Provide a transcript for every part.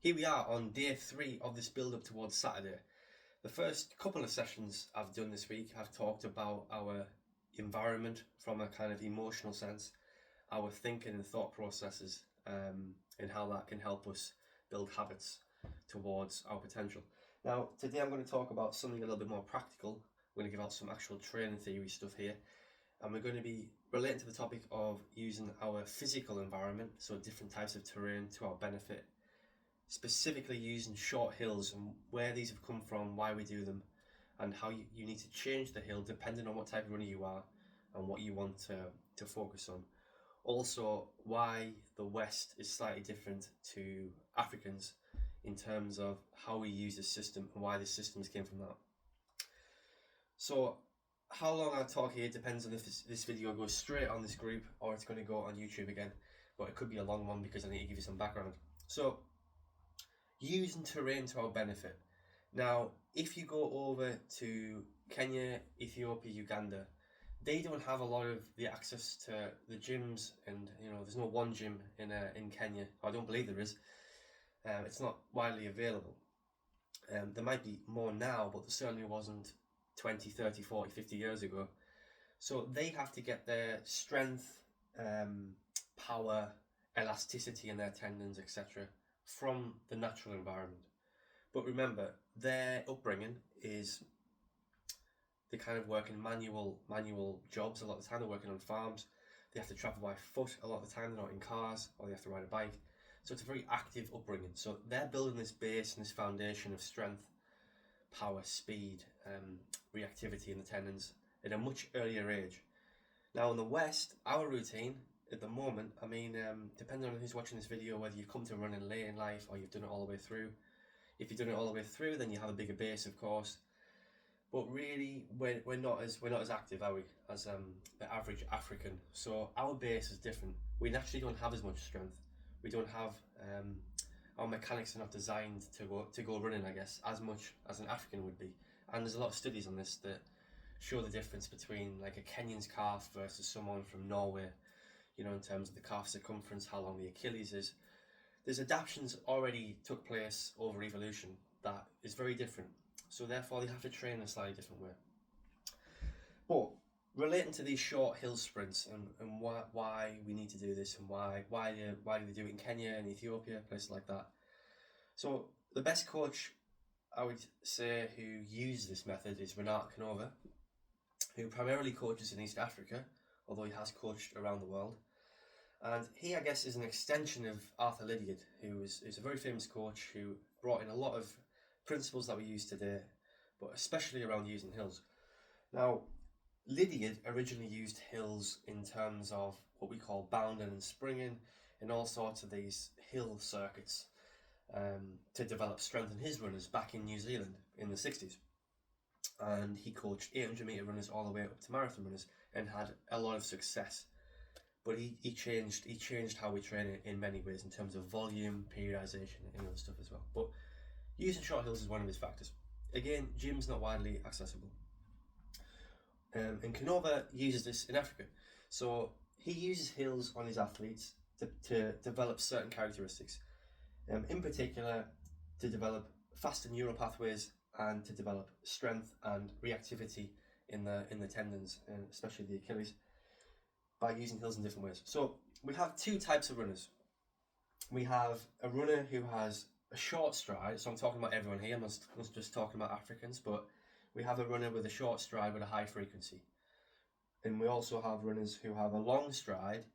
Here we are on day 3 of this build up towards Saturday. The first couple of sessions I've done this week, I've talked about our environment from a kind of emotional sense, our thinking and thought processes, and how that can help us build habits towards our potential. Now, today I'm going to talk about something a little bit more practical. I'm going to give out some actual training theory stuff here. And we're going to be relating to the topic of using our physical environment, so different types of terrain, to our benefit. Specifically using short hills and where these have come from, why we do them, and how you need to change the hill depending on what type of runner you are and what you want to focus on. Also, why the West is slightly different to Africans in terms of how we use this system and why the systems came from that. So how long I talk here depends on if this video goes straight on this group or it's going to go on YouTube again, but it could be a long one because I need to give you some background. So, using terrain to our benefit. Now, if you go over to Kenya, Ethiopia, Uganda, they don't have a lot of the access to the gyms, and there's no one gym in Kenya. I don't believe there is. It's not widely available. There might be more now, but there certainly wasn't 20, 30, 40, 50 years ago. So they have to get their strength, power, elasticity in their tendons, etc. from the natural environment. But remember, their upbringing is they kind of work in manual jobs a lot of the time. They're working on farms. They have to travel by foot a lot of the time. They're not in cars, or they have to ride a bike. So it's a very active upbringing. So they're building this base and this foundation of strength, power, speed, reactivity in the tendons at a much earlier age. Now in the West, our routine at the moment, depending on who's watching this video, whether you've come to running late in life or you've done it all the way through. If you've done it all the way through, then you have a bigger base, of course. But really, we're not as active, are we, as the average African? So our base is different. We naturally don't have as much strength. We don't have our mechanics are not designed to go running, I guess, as much as an African would be. And there's a lot of studies on this that show the difference between like a Kenyan's calf versus someone from Norway. In terms of the calf circumference, how long the Achilles is. There's adaptations already took place over evolution that is very different. So therefore they have to train in a slightly different way. But relating to these short hill sprints and why we need to do this and why do they do it in Kenya and Ethiopia, places like that. So the best coach I would say who uses this method is Renat Canova, who primarily coaches in East Africa, although he has coached around the world. And he, I guess, is an extension of Arthur Lydiard, who is a very famous coach who brought in a lot of principles that we use today, but especially around using hills. Now, Lydiard originally used hills in terms of what we call bounding and springing and all sorts of these hill circuits to develop strength in his runners back in New Zealand in the 60s. And he coached 800 metre runners all the way up to marathon runners and had a lot of success. But he changed how we train in many ways in terms of volume, periodization, and other stuff as well. But using short hills is one of his factors. Again, gym's not widely accessible. And Canova uses this in Africa. So he uses hills on his athletes to develop certain characteristics. In particular, to develop faster neural pathways and to develop strength and reactivity in the tendons, and especially the Achilles, by using hills in different ways. So we have two types of runners. We have a runner who has a short stride, so I'm talking about everyone here, I'm not just talking about Africans, but we have a runner with a short stride with a high frequency. And we also have runners who have a long stride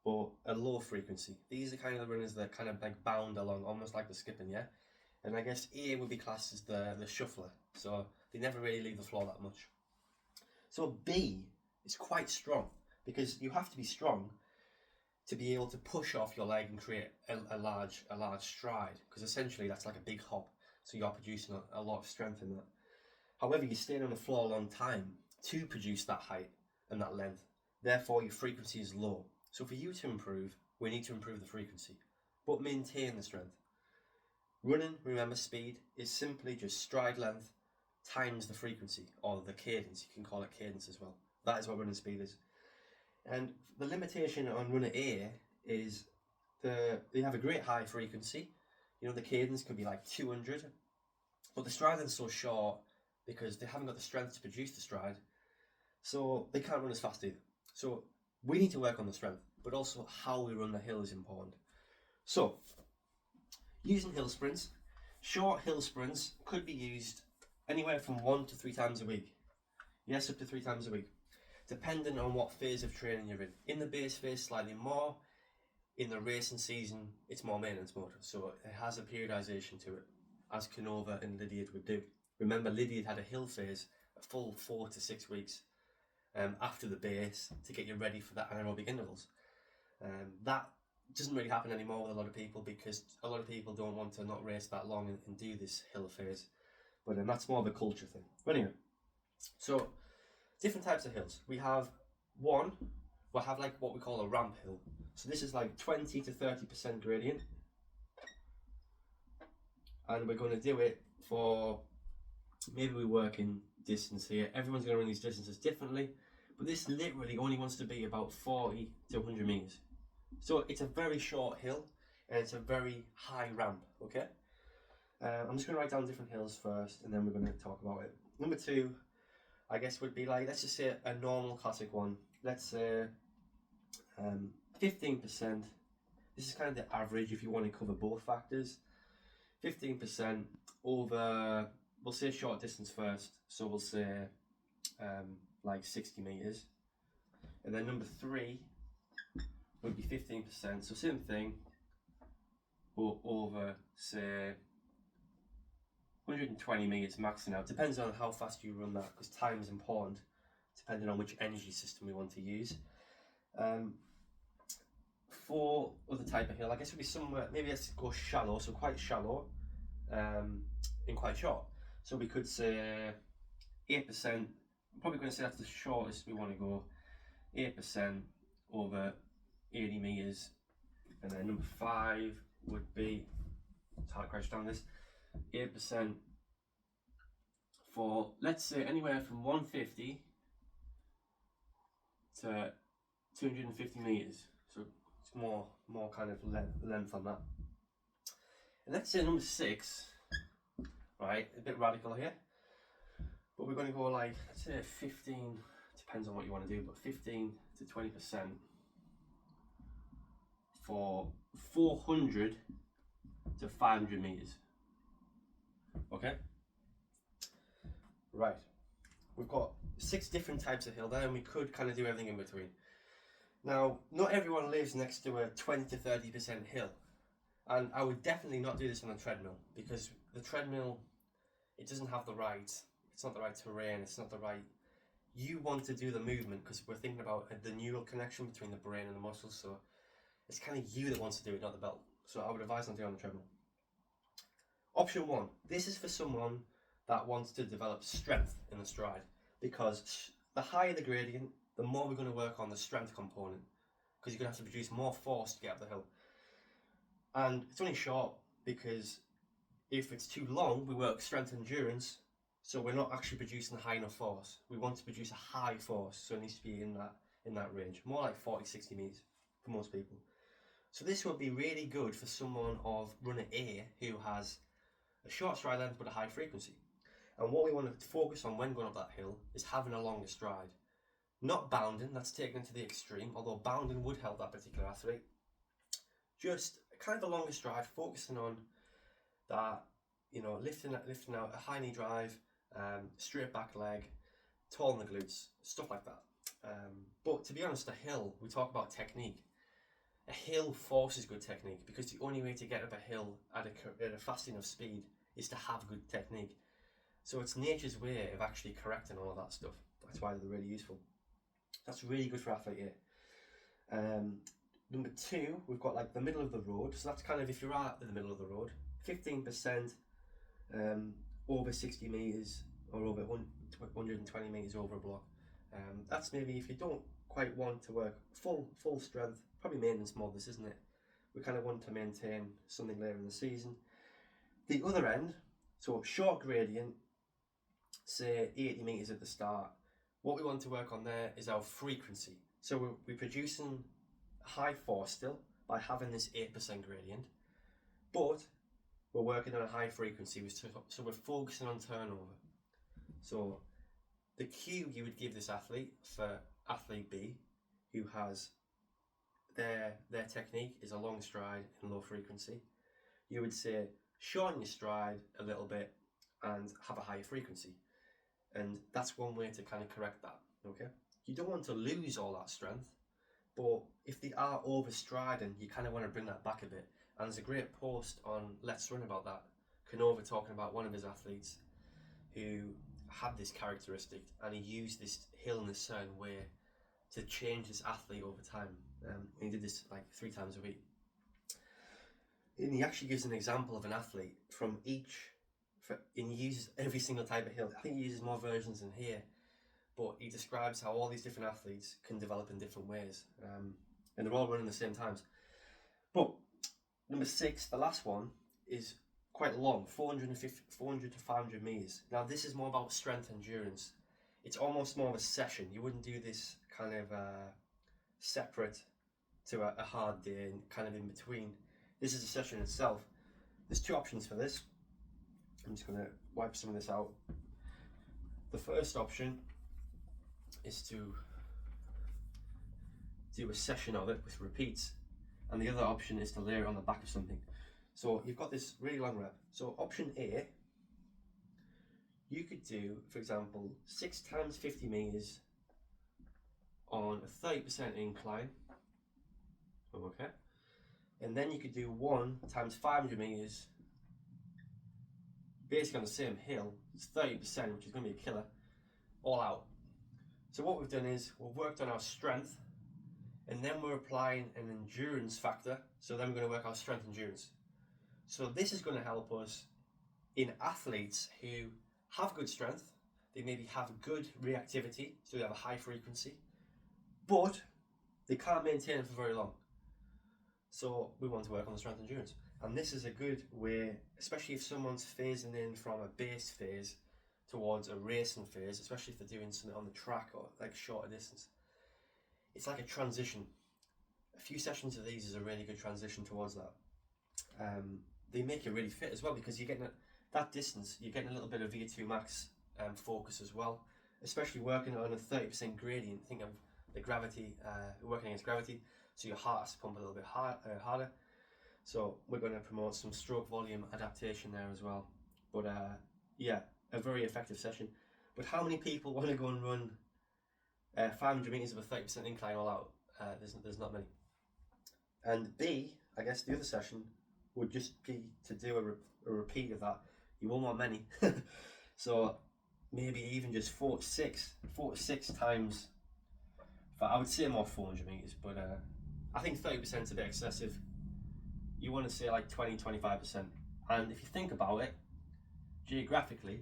but a low frequency. These are kind of the runners that kind of like bound along, almost like the skipping, yeah? And I guess A would be classed as the shuffler, so they never really leave the floor that much. So B is quite strong, because you have to be strong to be able to push off your leg and create a large stride, because essentially that's like a big hop, so you're producing a lot of strength in that. However, you're staying on the floor a long time to produce that height and that length, therefore your frequency is low. So for you to improve, we need to improve the frequency, but maintain the strength. Running, remember, speed is simply just stride length times the frequency, or the cadence. You can call it cadence as well. That is what running speed is. And the limitation on runner A is they have a great high frequency, The cadence could be like 200, but the stride is so short because they haven't got the strength to produce the stride, so they can't run as fast either. So we need to work on the strength, but also how we run the hill is important. So using hill sprints, short hill sprints could be used anywhere from 1 to 3 times a week. Yes, up to 3 times a week, depending on what phase of training you're in. In the base phase, slightly more. In the racing season, it's more maintenance mode, so it has a periodization to it, as Canova and Lydiard would do. Remember, Lydiard had a hill phase, a full 4 to 6 weeks after the base to get you ready for that anaerobic intervals. That doesn't really happen anymore with a lot of people because a lot of people don't want to not race that long and do this hill phase. But that's more of a culture thing. But anyway, so different types of hills. We have one, we'll have like what we call a ramp hill. So this is like 20 to 30% gradient. And we're going to do it for, maybe we work in distance here. Everyone's going to run these distances differently. But this literally only wants to be about 40 to 100 meters. So it's a very short hill and it's a very high ramp, okay? I'm just going to write down different hills first and then we're going to talk about it. Number 2, I guess would be like, let's just say a normal classic one. Let's say 15%. This is kind of the average if you want to cover both factors. 15% over, we'll say short distance first. So we'll say like 60 meters. And then number 3 would be 15%. So same thing, but over say 120 meters maxing out. Depends on how fast you run that, because time is important, depending on which energy system we want to use. For other type of hill, I guess it would be somewhere, maybe let's go shallow, so quite shallow, and quite short. So we could say 8%, I'm probably going to say that's the shortest we want to go, 8% over 80 meters. And then number 5 would be, it's hard to crouch down this, 8% for, let's say, anywhere from 150 to 250 meters. So it's more kind of length on that. And let's say number 6, right, a bit radical here, but we're going to go like, let's say 15, depends on what you want to do, but 15 to 20% for 400 to 500 meters. Okay, right, we've got 6 different types of hill there, and we could kind of do everything in between. Now, not everyone lives next to a 20 to 30% hill, and I would definitely not do this on a treadmill, because the treadmill, it doesn't have the right, it's not the right terrain, it's not the right, you want to do the movement, because we're thinking about the neural connection between the brain and the muscles, so it's kind of you that wants to do it, not the belt. So I would advise not to do it on the treadmill. Option 1, this is for someone that wants to develop strength in the stride, because the higher the gradient, the more we're going to work on the strength component, because you're going to have to produce more force to get up the hill. And it's only short because if it's too long, we work strength endurance, so we're not actually producing high enough force. We want to produce a high force, so it needs to be in that range, more like 40-60 meters for most people. So this would be really good for someone of runner A who has a short stride length but a high frequency. And what we want to focus on when going up that hill is having a longer stride. Not bounding, that's taken to the extreme, although bounding would help that particular athlete. Just kind of a longer stride, focusing on that, lifting out a high knee drive, straight back leg, tall in the glutes, stuff like that. But to be honest, a hill, we talk about technique. A hill forces good technique, because the only way to get up a hill at a fast enough speed is to have good technique. So it's nature's way of actually correcting all of that stuff. That's why they're really useful. That's really good for athlete A. Number 2, we've got like the middle of the road. So that's kind of if you're at the middle of the road, 15% over 60 meters or over 120 meters over a block. That's maybe if you don't quite want to work full strength, probably maintenance mode, this, isn't it? We kind of want to maintain something later in the season. The other end, so short gradient, say 80 meters at the start. What we want to work on there is our frequency. So we're producing high force still by having this 8% gradient, but we're working on a high frequency, so we're focusing on turnover. So the cue you would give this athlete for athlete B, who has their technique is a long stride and low frequency, you would say shorten your stride a little bit and have a higher frequency. And that's one way to kind of correct that, okay? You don't want to lose all that strength, but if they are overstriding, you kind of want to bring that back a bit. And there's a great post on Let's Run about that. Canova talking about one of his athletes who had this characteristic, and he used this hill in a certain way to change this athlete over time. He did this like 3 times a week. And he actually gives an example of an athlete from and he uses every single type of hill. I think he uses more versions than here, but he describes how all these different athletes can develop in different ways, and they're all running the same times. But number 6, the last one, is quite long, 400 to 500 meters. Now this is more about strength endurance. It's almost more of a session. You wouldn't do this kind of separate to a hard day and kind of in between. This is a session itself. There's 2 options for this. I'm just going to wipe some of this out. The first option is to do a session of it with repeats, and the other option is to layer it on the back of something. So you've got this really long rep. So option A, you could do, for example, 6 times 50 meters on a 30% incline, okay? And then you could do 1 times 500 meters, basically on the same hill. It's 30%, which is going to be a killer, all out. So what we've done is we've worked on our strength, and then we're applying an endurance factor. So then we're going to work our strength endurance. So this is going to help us in athletes who have good strength. They maybe have good reactivity, so they have a high frequency, but they can't maintain it for very long. So we want to work on the strength endurance. And this is a good way, especially if someone's phasing in from a base phase towards a racing phase, especially if they're doing something on the track or like shorter distance. It's like a transition. A few sessions of these is a really good transition towards that. They make you really fit as well, because you're getting that distance, you're getting a little bit of VO2 max focus as well, especially working on a 30% gradient. Think of the gravity, working against gravity, so your heart has to pump a little bit harder. So we're going to promote some stroke volume adaptation there as well. But yeah, a very effective session. But how many people want to go and run 500 meters of a 30% incline all out? There's not many. And B, I guess the other session would just be to do a repeat of that. You won't want many. So maybe even just 4 to 6 times, I would say more 400 meters, but I think 30% is a bit excessive. You want to say like 20-25%. And if you think about it, geographically,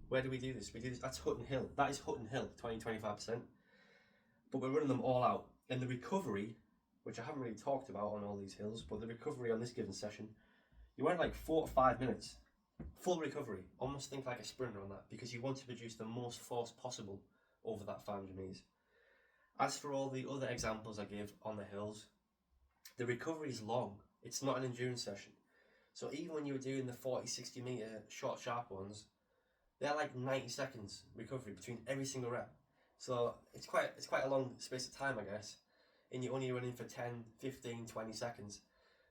where do we do this? We do this, that's Hutton Hill. That is Hutton Hill, 20-25%. But we're running them all out. And the recovery, which I haven't really talked about on all these hills, but the recovery on this given session, you want like 4 to 5 minutes. Full recovery. Almost think like a sprinter on that, because you want to produce the most force possible over that 500 meters. As for all the other examples I gave on the hills, the recovery is long. It's not an endurance session. So even when you were doing the 40-60 meter short, sharp ones, they're like 90 seconds recovery between every single rep. So it's quite a long space of time, I guess. And you're only running for 10, 15, 20 seconds.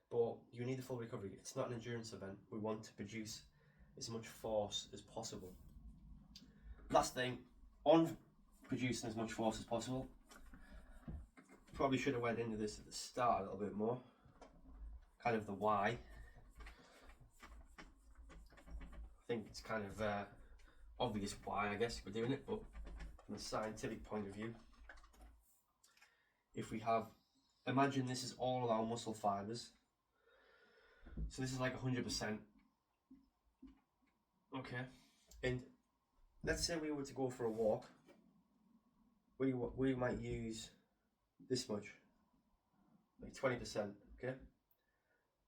But you need the full recovery. It's not an endurance event. We want to produce as much force as possible. Last thing, on producing as much force as possible, probably should have went into this at the start a little bit more. Kind of the why. I think it's kind of obvious why, I guess, we're doing it, but from a scientific point of view, if we have, imagine this is all of our muscle fibers. So this is like 100%. Okay. And let's say we were to go for a walk. We might use this much, like 20%, okay?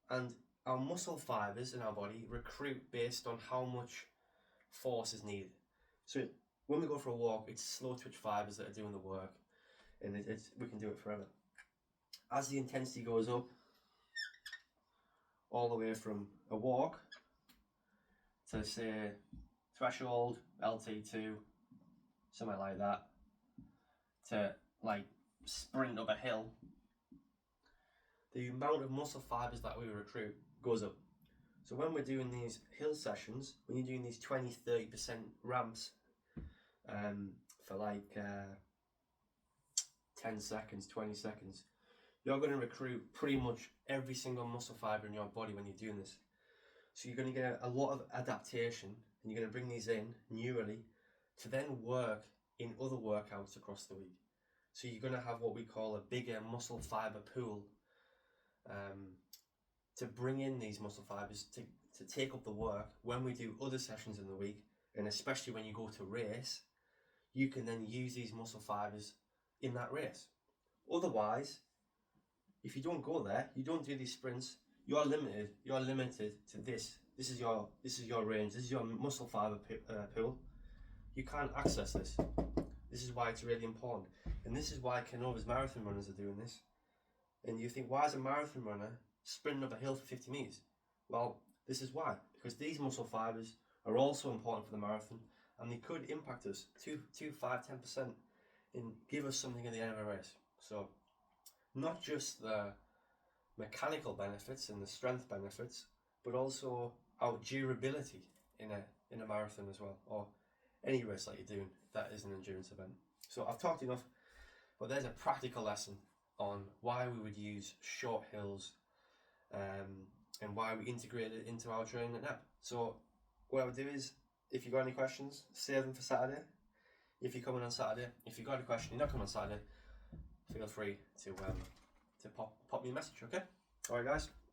And our muscle fibers in our body recruit based on how much force is needed. So when we go for a walk, it's slow twitch fibers that are doing the work, and we can do it forever. As the intensity goes up, all the way from a walk to say threshold, LT2, something like that, to like sprint up a hill, the amount of muscle fibers that we recruit goes up. So when we're doing these hill sessions, when you're doing these 20-30% ramps for like 10 seconds, 20 seconds, you're going to recruit pretty much every single muscle fiber in your body when you're doing this. So you're going to get a lot of adaptation, and you're going to bring these in neurally to then work in other workouts across the week. So you're going to have what we call a bigger muscle fiber pool to bring in these muscle fibers to take up the work when we do other sessions in the week, and especially when you go to race, you can then use these muscle fibers in that race. Otherwise, if you don't go there, you don't do these sprints, you're limited to this. This is your range, this is your muscle fiber pool. You can't access this. This is why it's really important. And this is why Canova's marathon runners are doing this. And you think, why is a marathon runner sprinting up a hill for 50 meters? Well, this is why. Because these muscle fibers are also important for the marathon, and they could impact us 2, 5, 10% and give us something at the end of a race. So not just the mechanical benefits and the strength benefits, but also our durability in a marathon as well, or any race that you're doing that is an endurance event. So I've talked enough, but there's a practical lesson on why we would use short hills and why we integrate it into our training at NEP. So what I would do is, if you've got any questions, save them for Saturday. If you're coming on Saturday, if you've got a question, you're not coming on Saturday, feel free to pop me a message, okay? Alright guys,